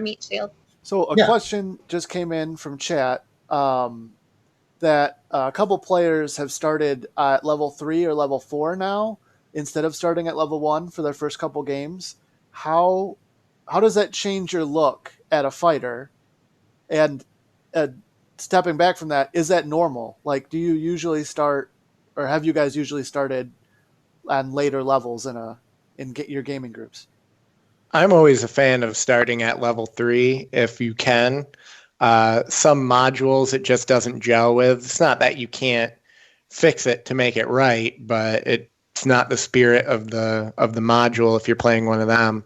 meat shield. So a question just came in from chat that a couple players have started at level 3 or level 4 now instead of starting at level 1 for their first couple games. How does that change your look at a fighter? And stepping back from that, is that normal? Like, do you usually start, or have you guys usually started on later levels in your gaming groups? I'm always a fan of starting at level 3 if you can. Some modules it just doesn't gel with. It's not that you can't fix it to make it right, but it's not the spirit of the module if you're playing one of them.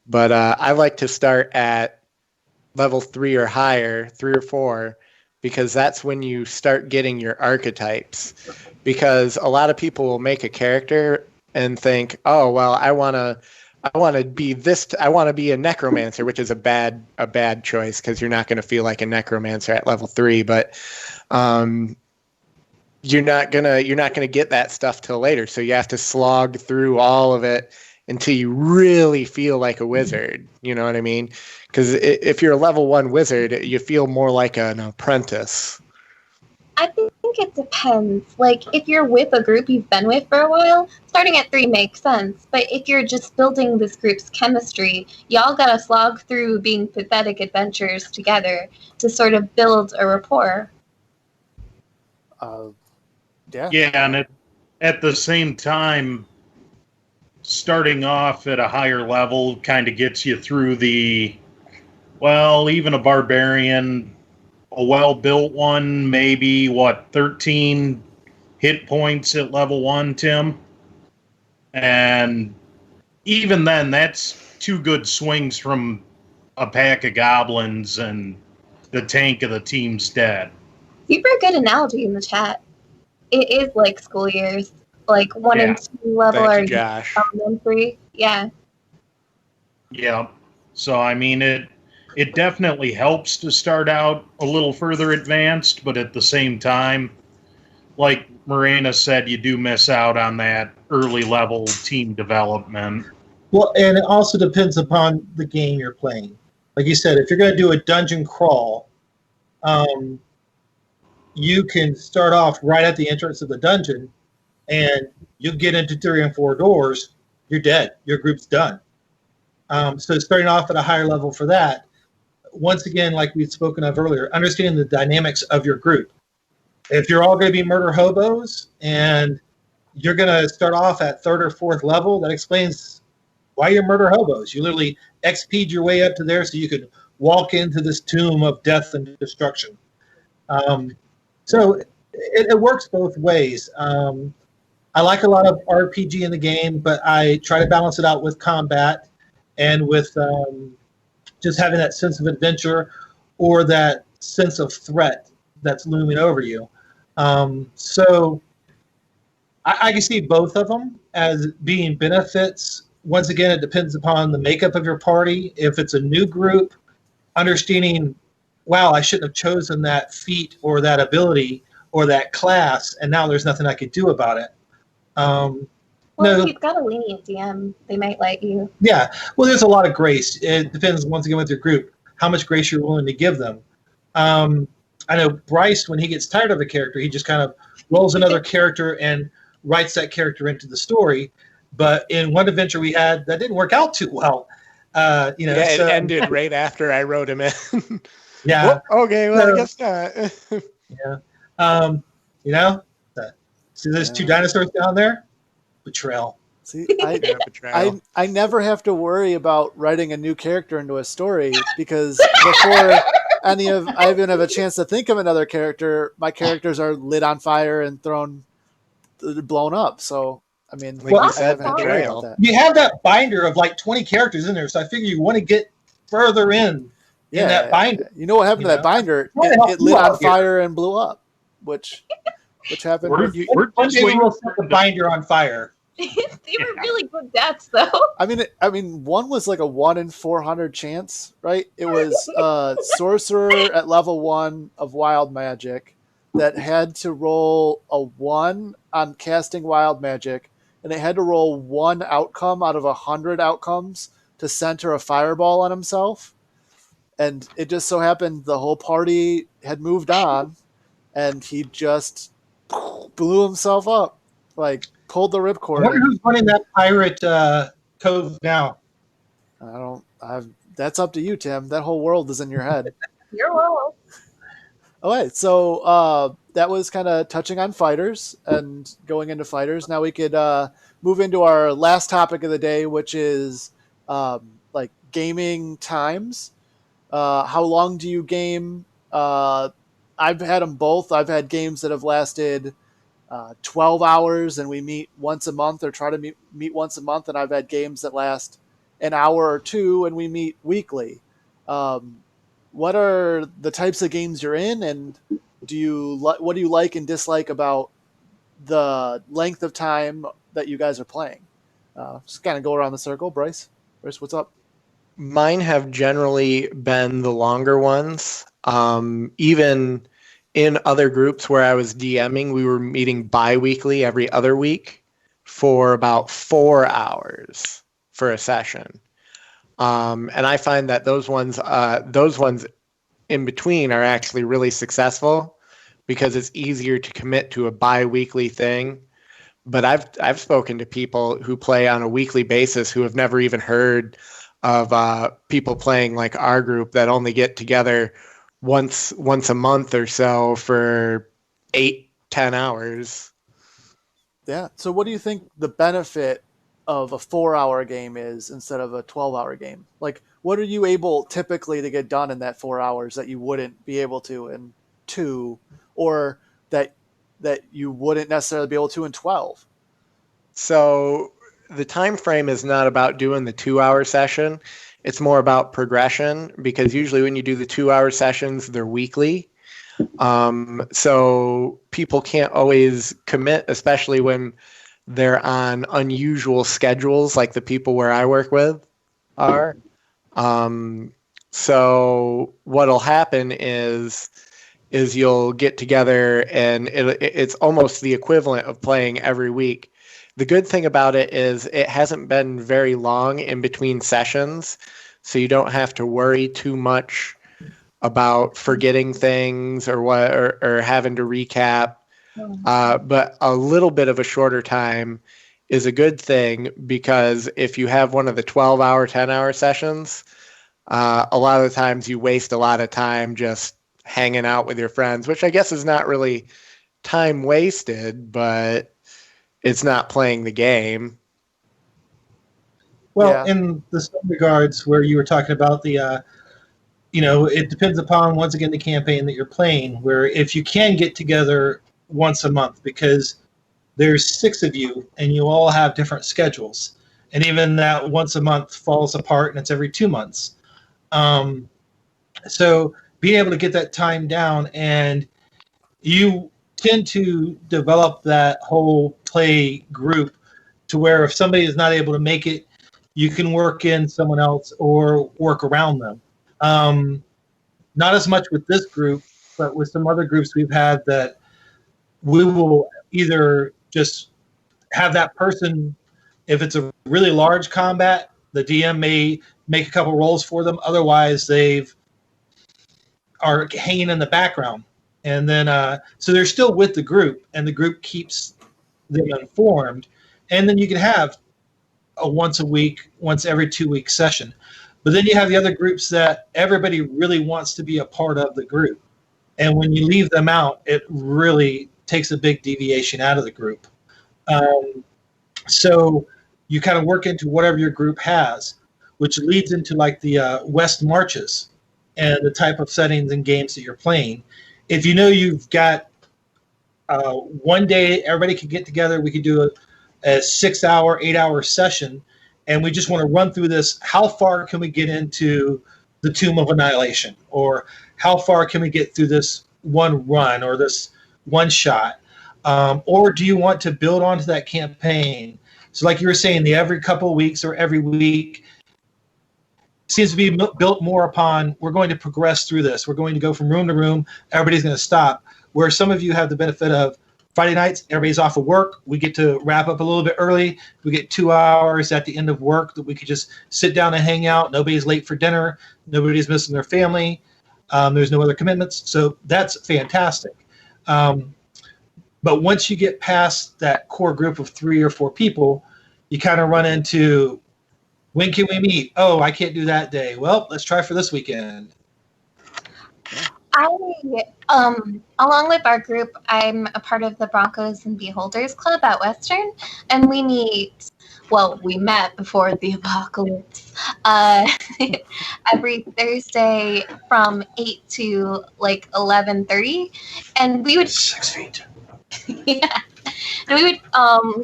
But I like to start at level 3 or higher, 3 or 4, because that's when you start getting your archetypes. Because a lot of people will make a character and think, oh, well, I want to be this. I want to be a necromancer, which is a bad choice because you're not going to feel like a necromancer at level 3. But you're not gonna get that stuff till later. So you have to slog through all of it until you really feel like a wizard. You know what I mean? Because if you're a level 1 wizard, you feel more like an apprentice. I think it depends. Like, if you're with a group you've been with for a while, starting at 3 makes sense. But if you're just building this group's chemistry, y'all gotta slog through being pathetic adventures together to sort of build a rapport. Yeah. Yeah, and at the same time, starting off at a higher level kind of gets you through even a barbarian, a well-built one, maybe, 13 hit points at level 1, Tim? And even then, that's 2 good swings from a pack of goblins and the tank of the team's dead. Super good analogy in the chat. It is like school years. Like 1 and 2 level are elementary. Yeah. Yeah. So, I mean, it definitely helps to start out a little further advanced, but at the same time, like Morena said, you do miss out on that early level team development. Well, and it also depends upon the game you're playing. Like you said, if you're going to do a dungeon crawl, you can start off right at the entrance of the dungeon, and you get into 3 and 4 doors, you're dead. Your group's done. So starting off at a higher level for that, once again, like we'd spoken of earlier, understanding the dynamics of your group. If you're all going to be murder hobos and you're going to start off at 3rd or 4th level, that explains why you're murder hobos. You literally XP'd your way up to there so you could walk into this tomb of death and destruction. So it works both ways. I like a lot of RPG in the game, but I try to balance it out with combat and with just having that sense of adventure or that sense of threat that's looming over you. So I can see both of them as being benefits. Once again, it depends upon the makeup of your party. If it's a new group, understanding, wow, I shouldn't have chosen that feat or that ability or that class, and now there's nothing I could do about it. If you've got a lenient DM, they might let you. Yeah. Well, there's a lot of grace. It depends, once again, with your group, how much grace you're willing to give them. I know Bryce, when he gets tired of a character, he just kind of rolls another character and writes that character into the story. But in one adventure we had, that didn't work out too well. It ended right after I wrote him in. Yeah. Okay, well, I guess not. Yeah. See those 2 dinosaurs down there? Betrayal. See, I never have to worry about writing a new character into a story because before I even have a chance to think of another character, my characters are lit on fire and blown up. So, I mean, you said, betrayal. You have that binder of like 20 characters in there, so I figure you want to get further in that binder. You know what happened to that binder? It lit on fire and blew up, which happened. One day we will set the binder on fire. They were really good deaths, though. I mean, one was like a 1 in 400 chance, right? It was a sorcerer at level 1 of wild magic that had to roll a 1 on casting wild magic, and it had to roll 1 outcome out of 100 outcomes to center a fireball on himself. and it just so happened the whole party had moved on, and he just blew himself up, like pulled the I ripcord. wonder who's running that pirate cove now. I don't. That's up to you, Tim. That whole world is in your head. You're welcome. All right, so that was kind of touching on fighters and going into fighters. Now we could move into our last topic of the day, which is like gaming times. How long do you game? I've had them both. I've had games that have lasted 12 hours, and we meet once a month or try to meet once a month, and I've had games that last an hour or two, and we meet weekly. What are the types of games you're in, and what do you like and dislike about the length of time that you guys are playing? Just kind of go around the circle. Bryce, what's up? Mine have generally been the longer ones. Even in other groups where I was DMing, we were meeting bi-weekly every other week for about 4 hours for a session. And I find that those ones in between are actually really successful because it's easier to commit to a bi-weekly thing. But I've spoken to people who play on a weekly basis who have never even heard of people playing like our group that only get together once a month or so for 8-10 hours. Yeah. So what do you think the benefit of a 4-hour game is instead of a 12-hour game? Like, what are you able typically to get done in that 4 hours that you wouldn't be able to in 2, or that you wouldn't necessarily be able to in 12? So the time frame is not about doing the 2-hour session. It's more about progression, because usually when you do the 2-hour sessions, they're weekly. So people can't always commit, especially when they're on unusual schedules like the people where I work with are. So what'll happen is you'll get together and it's almost the equivalent of playing every week. The good thing about it is it hasn't been very long in between sessions, so you don't have to worry too much about forgetting things or having to recap. But a little bit of a shorter time is a good thing, because if you have one of the 12-hour, 10-hour sessions, a lot of the times you waste a lot of time just hanging out with your friends, which I guess is not really time wasted, but it's not playing the game. Well, Yeah. in the some regards where you were talking about the, it depends upon, once again, the campaign that you're playing, where if you can get together once a month, because there's 6 of you and you all have different schedules, and even that once a month falls apart and it's every 2 months. So being able to get that time down, and you tend to develop that whole play group to where if somebody is not able to make it, you can work in someone else or work around them. Not as much with this group, but with some other groups we've had, that we will either just have that person, if it's a really large combat, the DM may make a couple rolls for them. Otherwise, are hanging in the background. And then, so they're still with the group, and the group keeps them informed. And then you can have a once every 2 week session. But then you have the other groups that everybody really wants to be a part of the group. And when you leave them out, it really takes a big deviation out of the group. So you kind of work into whatever your group has, which leads into like the West Marches and the type of settings and games that you're playing. If you know you've got one day everybody can get together, we could do a 6-hour, 8-hour session, and we just want to run through this. How far can we get into the Tomb of Annihilation? Or how far can we get through this one run or this one shot? Or do you want to build onto that campaign? So like you were saying, the every couple of weeks or every week seems to be built more upon, we're going to progress through this. We're going to go from room to room. Everybody's going to stop. Where some of you have the benefit of, Friday nights, everybody's off of work. We get to wrap up a little bit early. We get 2 hours at the end of work that we could just sit down and hang out. Nobody's late for dinner. Nobody's missing their family. There's no other commitments. So that's fantastic. But once you get past that core group of 3 or 4 people, you kind of run into, when can we meet? Oh, I can't do that day. Well, let's try for this weekend. Along with our group, I'm a part of the Broncos and Beholders Club at Western, and we met before the apocalypse, every Thursday from 8 to like 11:30, and we would 6 feet. yeah, and we would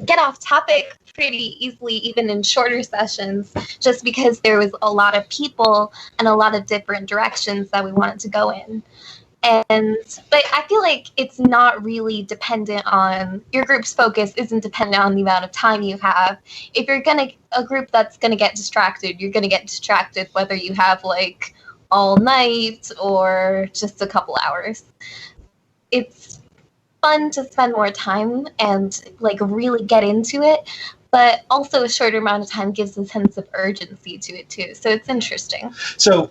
get off topic pretty easily, even in shorter sessions, just because there was a lot of people and a lot of different directions that we wanted to go in. But I feel like it's not really dependent on, your group's focus isn't dependent on the amount of time you have. If you're a group that's gonna get distracted, you're gonna get distracted whether you have like all night or just a couple hours. It's fun to spend more time and like really get into it, but also a shorter amount of time gives a sense of urgency to it too. So it's interesting. So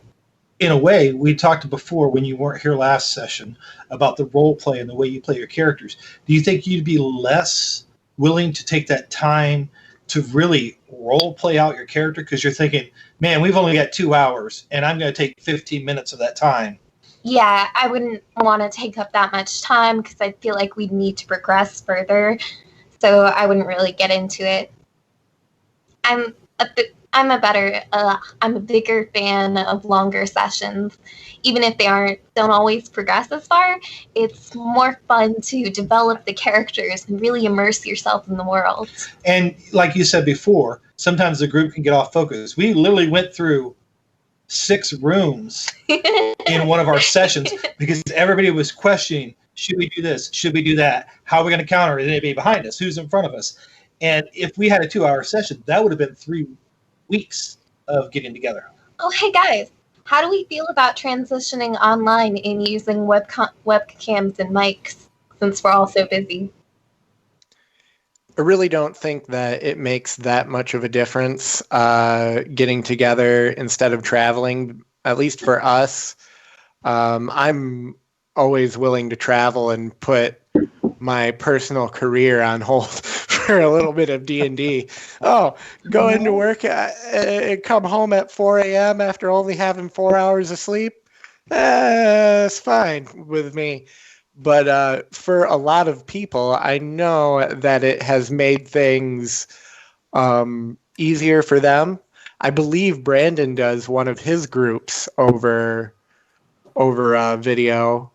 in a way, we talked before when you weren't here last session about the role play and the way you play your characters. Do you think you'd be less willing to take that time to really role play out your character? Because you're thinking, man, we've only got 2 hours and I'm going to take 15 minutes of that time. Yeah, I wouldn't want to take up that much time because I feel like we'd need to progress further. So I wouldn't really get into it. I'm a bigger fan of longer sessions, even if they don't always progress as far. It's more fun to develop the characters and really immerse yourself in the world. And like you said before, sometimes the group can get off focus. We literally went through 6 rooms in one of our sessions because everybody was questioning, should we do this? Should we do that? How are we going to counter? Is anybody behind us? Who's in front of us? And if we had a 2-hour session, that would have been 3 weeks of getting together. Oh, hey guys, how do we feel about transitioning online and using webcams and mics since we're all so busy? I really don't think that it makes that much of a difference getting together instead of traveling, at least for us. I'm always willing to travel and put my personal career on hold for a little bit of D&D. Oh, go into work and come home at 4 a.m. after only having 4 hours of sleep? It's fine with me. But for a lot of people, I know that it has made things easier for them. I believe Brandon does one of his groups over video.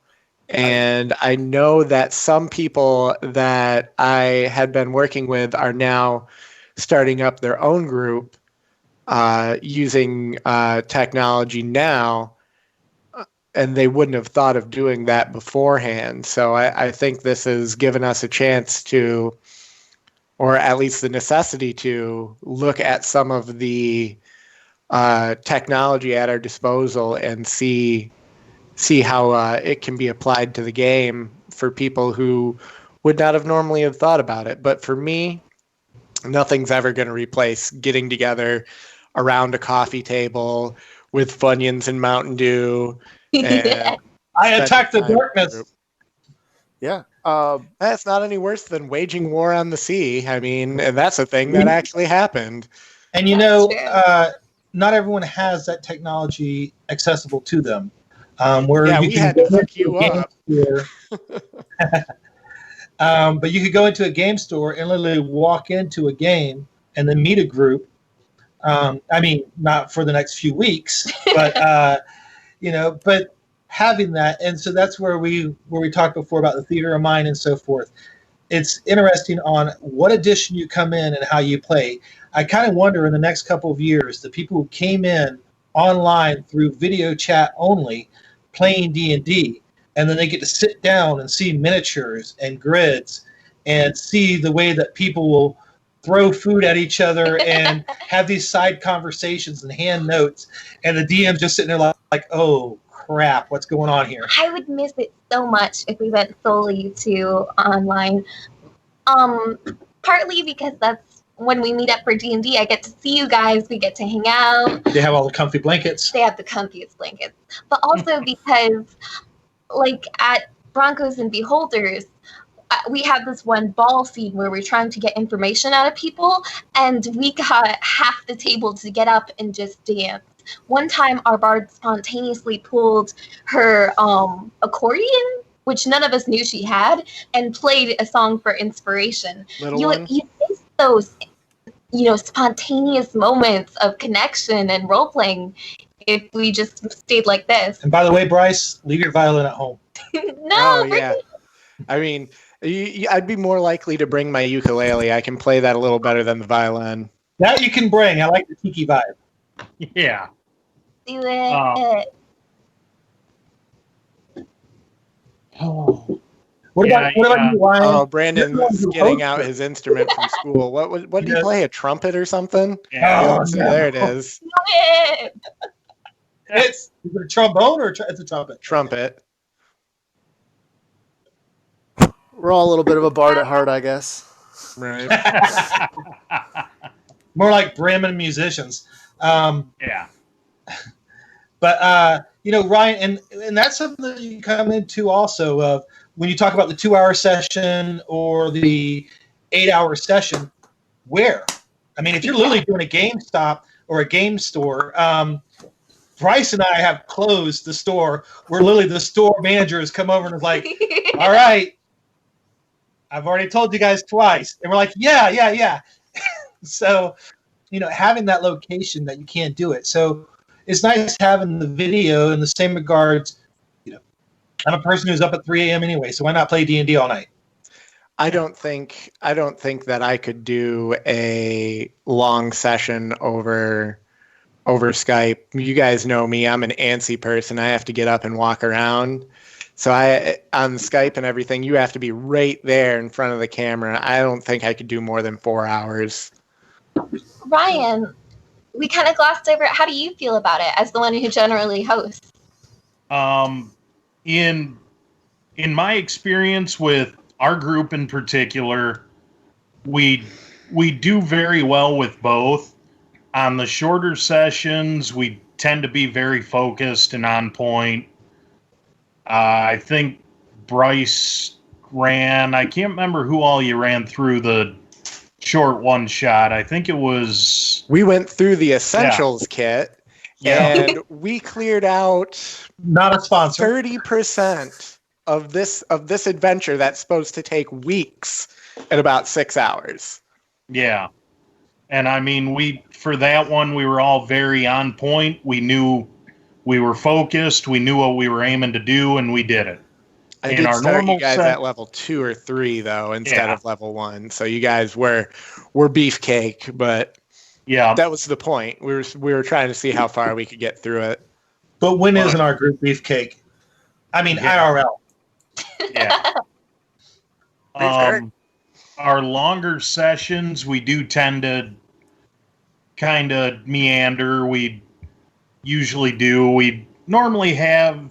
And I know that some people that I had been working with are now starting up their own group using technology now. And they wouldn't have thought of doing that beforehand. So I think this has given us a chance to, or at least the necessity to, look at some of the technology at our disposal and see how it can be applied to the game for people who would not have normally have thought about it. But for me, nothing's ever going to replace getting together around a coffee table with Funyuns and Mountain Dew. And I attack the darkness. Yeah. That's not any worse than waging war on the sea. I mean, and that's a thing that actually happened. And you know, not everyone has that technology accessible to them. Where we had to hook you up. But you could go into a game store and literally walk into a game and then meet a group. I mean, not for the next few weeks, but but having that, and so that's where we talked before about the theater of mind and so forth. It's interesting on what edition you come in and how you play. I kind of wonder in the next couple of years, the people who came in online through video chat only, playing D&D, and then they get to sit down and see miniatures and grids and see the way that people will throw food at each other and have these side conversations and hand notes, and the DM's just sitting there like, oh crap, what's going on here? I would miss it so much if we went solely to online. Partly because that's when we meet up for D&D, I get to see you guys, we get to hang out. They have all the comfy blankets. They have the comfiest blankets. But also because, like, at Broncos and Beholders, we have this one ball scene where we're trying to get information out of people, and we got half the table to get up and just dance. One time, our bard spontaneously pulled her accordion, which none of us knew she had, and played a song for inspiration. You miss those, spontaneous moments of connection and role playing if we just stayed like this. And by the way, Bryce, leave your violin at home. No, yeah. I mean, I'd be more likely to bring my ukulele. I can play that a little better than the violin. That you can bring. I like the tiki vibe. Yeah. Do it. Oh. What about you, Ryan? Oh, Brandon's getting out his instrument from school. What did he play? A trumpet or something? Yeah. Oh, no. There it is. Do it. Is it a trombone or it's a trumpet? Trumpet. We're all a little bit of a bard at heart, I guess. Right. More like Bremen musicians. Yeah. But Ryan, and that's something that you come into also of when you talk about the 2-hour session or the 8-hour session. Where? I mean, if you're literally doing a GameStop or a game store, Bryce and I have closed the store where literally the store manager has come over and is like, "All right, I've already told you guys twice," and we're like, "Yeah." So, having that location that you can't do it. So it's nice having the video in the same regards. I'm a person who's up at 3 a.m. anyway, so why not play D&D all night? I don't think that I could do a long session over Skype. You guys know me. I'm an antsy person. I have to get up and walk around. So on Skype and everything, you have to be right there in front of the camera. I don't think I could do more than 4 hours. Ryan, we kind of glossed over it. How do you feel about it as the one who generally hosts? In my experience with our group in particular, we do very well with both. On the shorter sessions, we tend to be very focused and on point. I think Bryce ran, I can't remember who all you ran through the short one shot. I think it was... We went through the Essentials kit, and we cleared out not a sponsor 30% of this adventure that's supposed to take weeks at about 6 hours. Yeah. And I mean, for that one, we were all very on point. We knew we were focused. We knew what we were aiming to do, and we did it. I did start you guys at level 2 or 3 though, instead of level 1. So you guys were beefcake, but that was the point. We were trying to see how far we could get through it. But when isn't our group beefcake? I mean, IRL. Yeah. Our longer sessions, we do tend to kind of meander. We usually do. We normally have,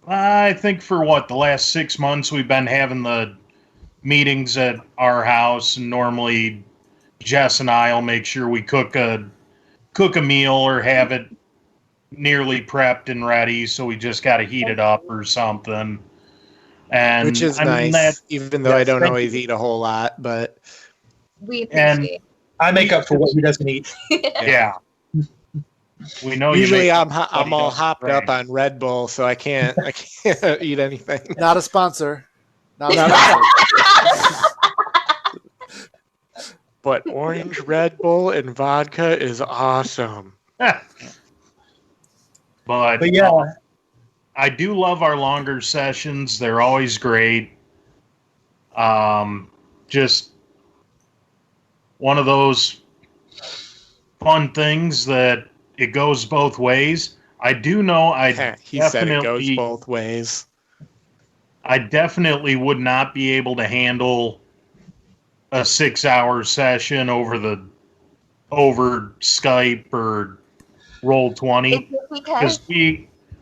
I think for the last 6 months, we've been having the meetings at our house, and normally Jess and I will make sure we cook a meal or have it nearly prepped and ready, so we just got to heat it up or something. And which is nice, even though I don't always eat a whole lot, but we appreciate. I make up for what he doesn't eat. Yeah. We know. Usually I'm all hopped up on Red Bull, so I can't eat anything. Not a sponsor. Not a sponsor. But orange Red Bull and vodka is awesome. But yeah, I do love our longer sessions. They're always great. Just one of those fun things that it goes both ways. I do know he said it goes both ways. I definitely would not be able to handle a 6-hour session over Skype or Roll20 because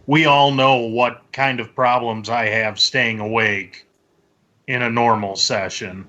we all know what kind of problems I have staying awake in a normal session.